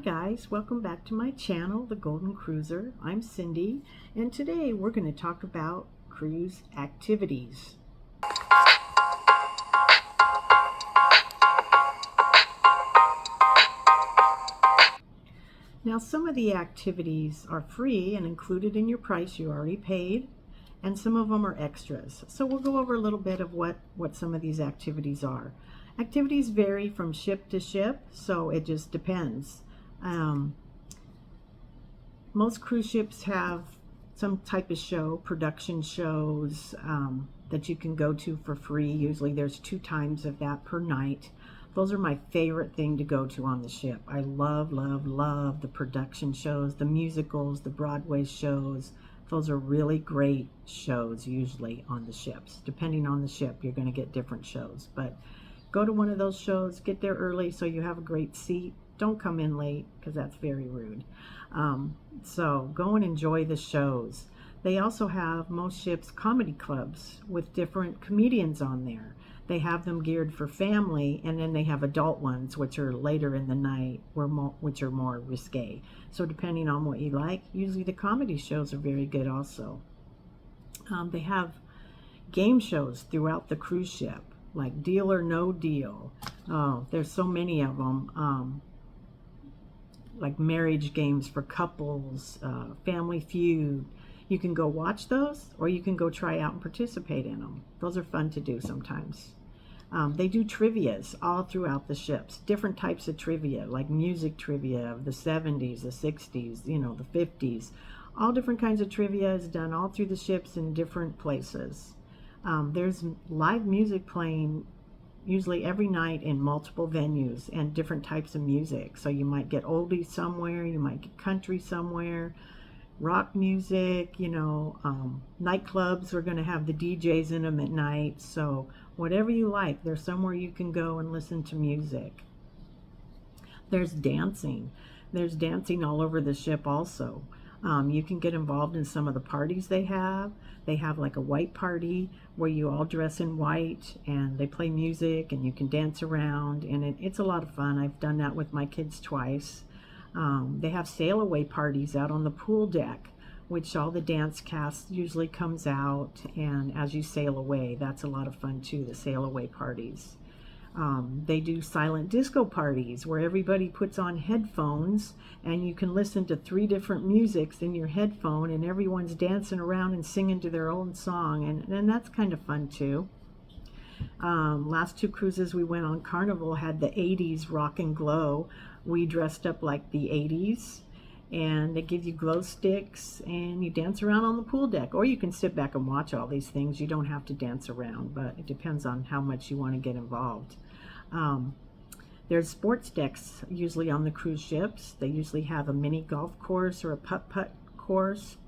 guys, welcome back to my channel, The Golden Cruiser. I'm Cindy, and today we're going to talk about cruise activities. Now, some of the activities are free and included in your price you already paid, and some of them are extras. So we'll go over a little bit of what some of these activities are. Activities vary from ship to ship, so it just depends. Most cruise ships have some type of show, production shows that you can go to for free. Usually there's 2 times of that per night. Those are my favorite thing to go to on the ship. I love the production shows, the musicals, the Broadway shows. Those are really great shows usually on the ships. Depending on the ship, you're going to get different shows. But go to one of those shows, get there early so you have a great seat. Don't come in late because that's very rude. So go and enjoy the shows. They also have, most ships, comedy clubs with different comedians on there. They have them geared for family, and then they have adult ones, which are later in the night, which are more risque. So depending on what you like, usually the comedy shows are very good also. They have game shows throughout the cruise ship, like Deal or No Deal. Oh, there's so many of them. Like marriage games for couples, Family Feud. You can go watch those, or you can go try out and participate in them. Those are fun to do sometimes. They do trivias all throughout the ships, different types of trivia, like music trivia of the 70s, the 60s, the 50s. All different kinds of trivia is done all through the ships in different places. There's live music playing usually every night in multiple venues and different types of music. So you might get oldies somewhere, you might get country somewhere, rock music, nightclubs are going to have the DJs in them at night. So whatever you like, there's somewhere you can go and listen to music. There's dancing. There's dancing all over the ship also. You can get involved in some of the parties they have. They have like a white party where you all dress in white and they play music and you can dance around, and it's a lot of fun. I've done that with my kids twice. They have sail away parties out on the pool deck, which all the dance cast usually comes out, and as you sail away, that's a lot of fun too, the sail away parties. They do silent disco parties where everybody puts on headphones and you can listen to 3 different musics in your headphone, and everyone's dancing around and singing to their own song, and that's kind of fun too. Last 2 cruises we went on, Carnival had the 80s rock and glow. We dressed up like the 80s, and they give you glow sticks and you dance around on the pool deck, or you can sit back and watch all these things. You don't have to dance around, but it depends on how much you want to get involved. There's sports decks usually on the cruise ships. They usually have a mini golf course or a putt-putt course.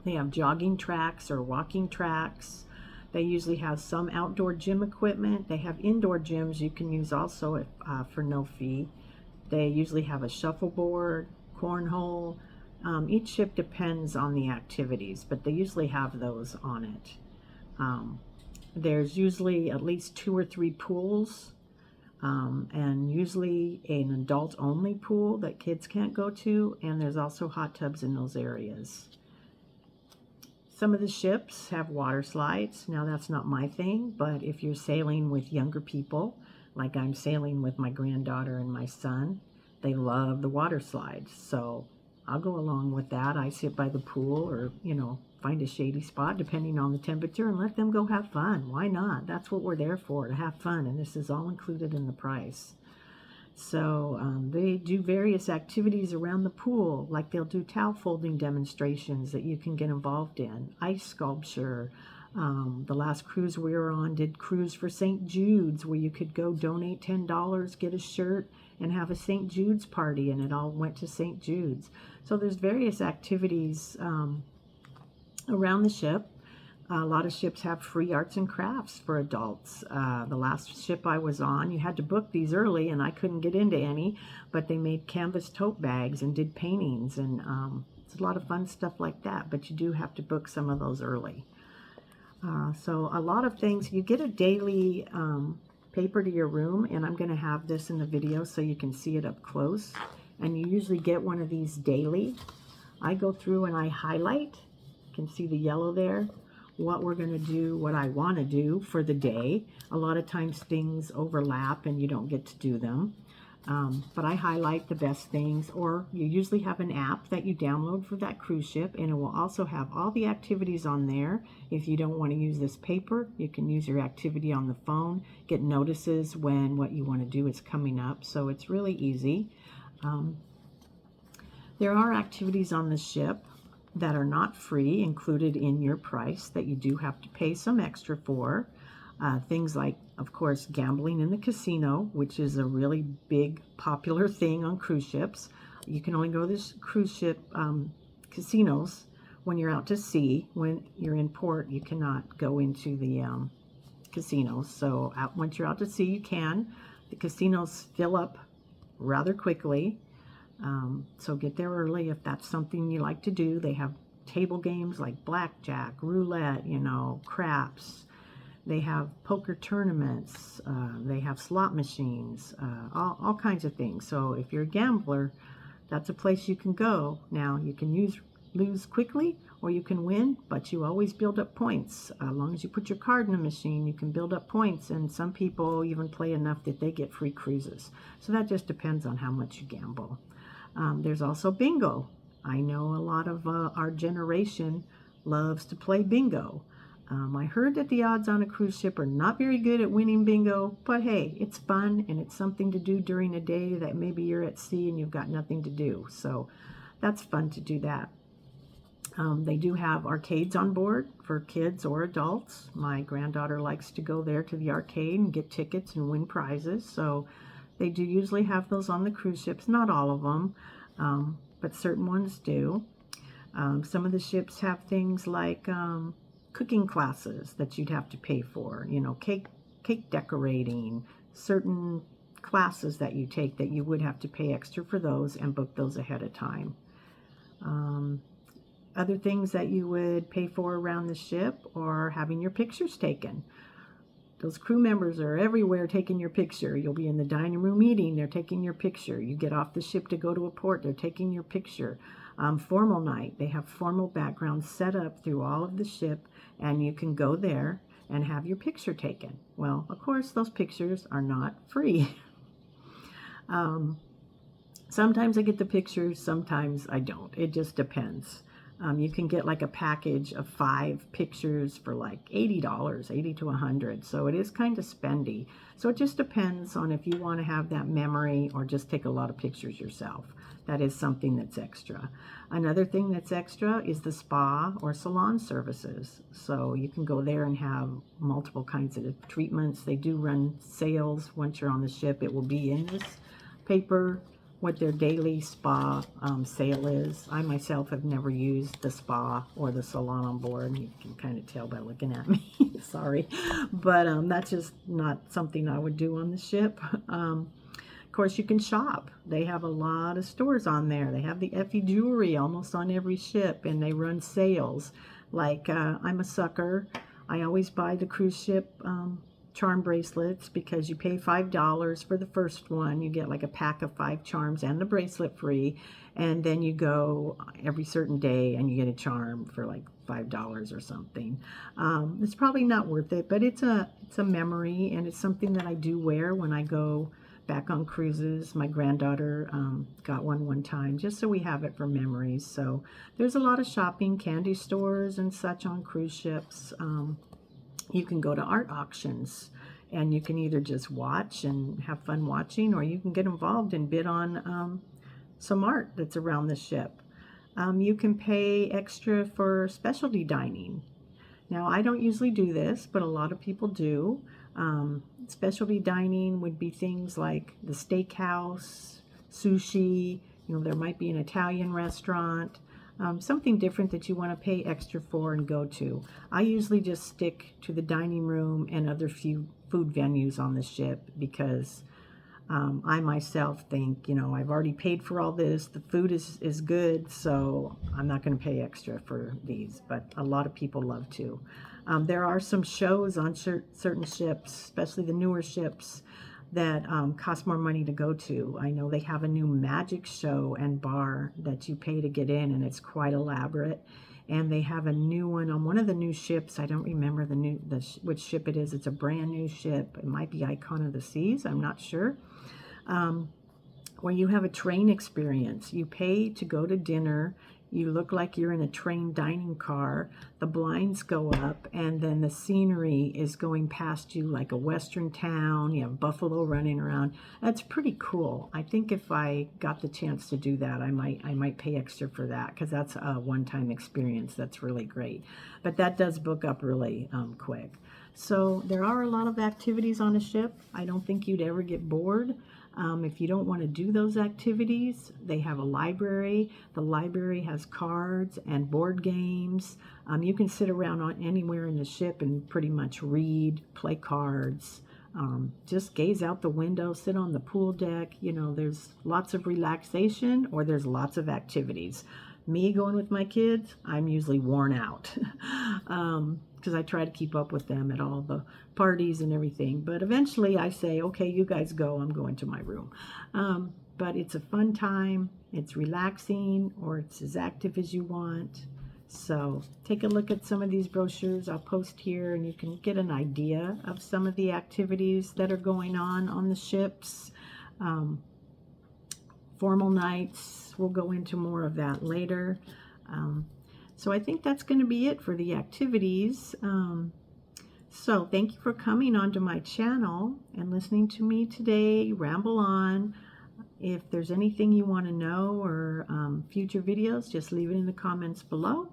They have jogging tracks or walking tracks. They usually have some outdoor gym equipment. They have indoor gyms you can use also for no fee. They usually have a shuffleboard, cornhole. Each ship depends on the activities, but they usually have those on it. There's usually at least 2 or 3 pools, and usually an adult-only pool that kids can't go to, and there's also hot tubs in those areas. Some of the ships have water slides. Now, that's not my thing, but if you're sailing with younger people, like I'm sailing with my granddaughter and my son, they love the water slides. So I'll go along with that. I sit by the pool or, find a shady spot depending on the temperature and let them go have fun. Why not? That's what we're there for, to have fun, and this is all included in the price. So they do various activities around the pool, like they'll do towel folding demonstrations that you can get involved in, ice sculpture. The last cruise we were on did Cruise for St. Jude's, where you could go donate $10, get a shirt, and have a St. Jude's party, and it all went to St. Jude's. So there's various activities around the ship. A lot of ships have free arts and crafts for adults. The last ship I was on, you had to book these early, and I couldn't get into any, but they made canvas tote bags and did paintings, and it's a lot of fun stuff like that, but you do have to book some of those early. So a lot of things. You get a daily paper to your room, and I'm going to have this in the video so you can see it up close. and you usually get one of these daily. I go through and I highlight. You can see the yellow there. What we're going to do, what I want to do for the day. A lot of times things overlap and you don't get to do them. But I highlight the best things, or you usually have an app that you download for that cruise ship, and it will also have all the activities on there. If you don't want to use this paper, you can use your activity on the phone, get notices when what you want to do is coming up, so it's really easy. There are activities on the ship that are not free, included in your price, that you do have to pay some extra for. Things like, of course, gambling in the casino, which is a really big, popular thing on cruise ships. You can only go to this cruise ship casinos when you're out to sea. When you're in port, you cannot go into the casinos. So once you're out to sea, you can. The casinos fill up rather quickly. So get there early if that's something you like to do. They have table games like blackjack, roulette, craps. They have poker tournaments. They have slot machines, all kinds of things. So if you're a gambler, that's a place you can go. Now, you can lose quickly or you can win, but you always build up points. As long as you put your card in the machine, you can build up points, and some people even play enough that they get free cruises. So that just depends on how much you gamble. There's also bingo. I know a lot of our generation loves to play bingo. I heard that the odds on a cruise ship are not very good at winning bingo, but hey, it's fun and it's something to do during a day that maybe you're at sea and you've got nothing to do. So that's fun to do that. They do have arcades on board for kids or adults. My granddaughter likes to go there to the arcade and get tickets and win prizes. So they do usually have those on the cruise ships. Not all of them, but certain ones do. Some of the ships have things like cooking classes that you'd have to pay for, cake decorating, certain classes that you take that you would have to pay extra for those and book those ahead of time. Other things that you would pay for around the ship are having your pictures taken. Those crew members are everywhere taking your picture. You'll be in the dining room eating, they're taking your picture. You get off the ship to go to a port, they're taking your picture. Formal night, they have formal backgrounds set up through all of the ship, and you can go there and have your picture taken. Well, of course, those pictures are not free. Sometimes I get the pictures, sometimes I don't. It just depends. You can get like a package of 5 pictures for like $80, $80 to $100. So it is kind of spendy. So it just depends on if you want to have that memory or just take a lot of pictures yourself. That is something that's extra. Another thing that's extra is the spa or salon services. So you can go there and have multiple kinds of treatments. They do run sales once you're on the ship. It will be in this paper what their daily spa sale is. I myself have never used the spa or the salon on board. You can kind of tell by looking at me. Sorry. But that's just not something I would do on the ship. Of course, you can shop. They have a lot of stores on there. They have the Effie jewelry almost on every ship, and they run sales. Like, I'm a sucker. I always buy the cruise ship charm bracelets because you pay $5 for the first one. You get like a pack of 5 charms and the bracelet free, and then you go every certain day and you get a charm for like $5 or something. It's probably not worth it, but it's a memory, and it's something that I do wear when I go back on cruises. My granddaughter got one time just so we have it for memories. So there's a lot of shopping, candy stores and such on cruise ships. You can go to art auctions, and you can either just watch and have fun watching, or you can get involved and bid on some art that's around the ship. You can pay extra for specialty dining. Now, I don't usually do this, but a lot of people do. Specialty dining would be things like the steakhouse, sushi, there might be an Italian restaurant, something different that you want to pay extra for and go to. I usually just stick to the dining room and other few food venues on the ship because I myself think, I've already paid for all this. The food is good, so I'm not going to pay extra for these, but a lot of people love to. There are some shows on certain ships, especially the newer ships. that cost more money to go to. I know they have a new magic show and bar that you pay to get in, and it's quite elaborate. And they have a new one on one of the new ships. I don't remember which ship it is. It's a brand new ship. It might be Icon of the Seas. I'm not sure. Where you have a train experience. You pay to go to dinner. You look like you're in a train dining car. The blinds go up, and then the scenery is going past you like a western town. You have buffalo running around. That's pretty cool. I think if I got the chance to do that, I might pay extra for that, because that's a one-time experience. That's really great. But that does book up really quick. So there are a lot of activities on a ship. I don't think you'd ever get bored. If you don't want to do those activities, they have a library. The library has cards and board games. You can sit around anywhere in the ship and pretty much read, play cards, just gaze out the window, sit on the pool deck. You know, there's lots of relaxation, or there's lots of activities. Me going with my kids, I'm usually worn out. Because I try to keep up with them at all the parties and everything. But eventually I say, okay, you guys go, I'm going to my room. But it's a fun time. It's relaxing, or it's as active as you want. So take a look at some of these brochures I'll post here, and you can get an idea of some of the activities that are going on the ships. Formal nights, we'll go into more of that later. So I think that's going to be it for the activities. So thank you for coming onto my channel and listening to me today ramble on. If there's anything you want to know, or future videos, just leave it in the comments below,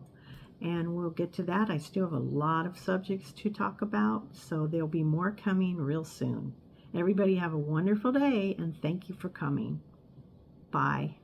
and we'll get to that. I still have a lot of subjects to talk about, so there'll be more coming real soon. Everybody have a wonderful day, and thank you for coming. Bye.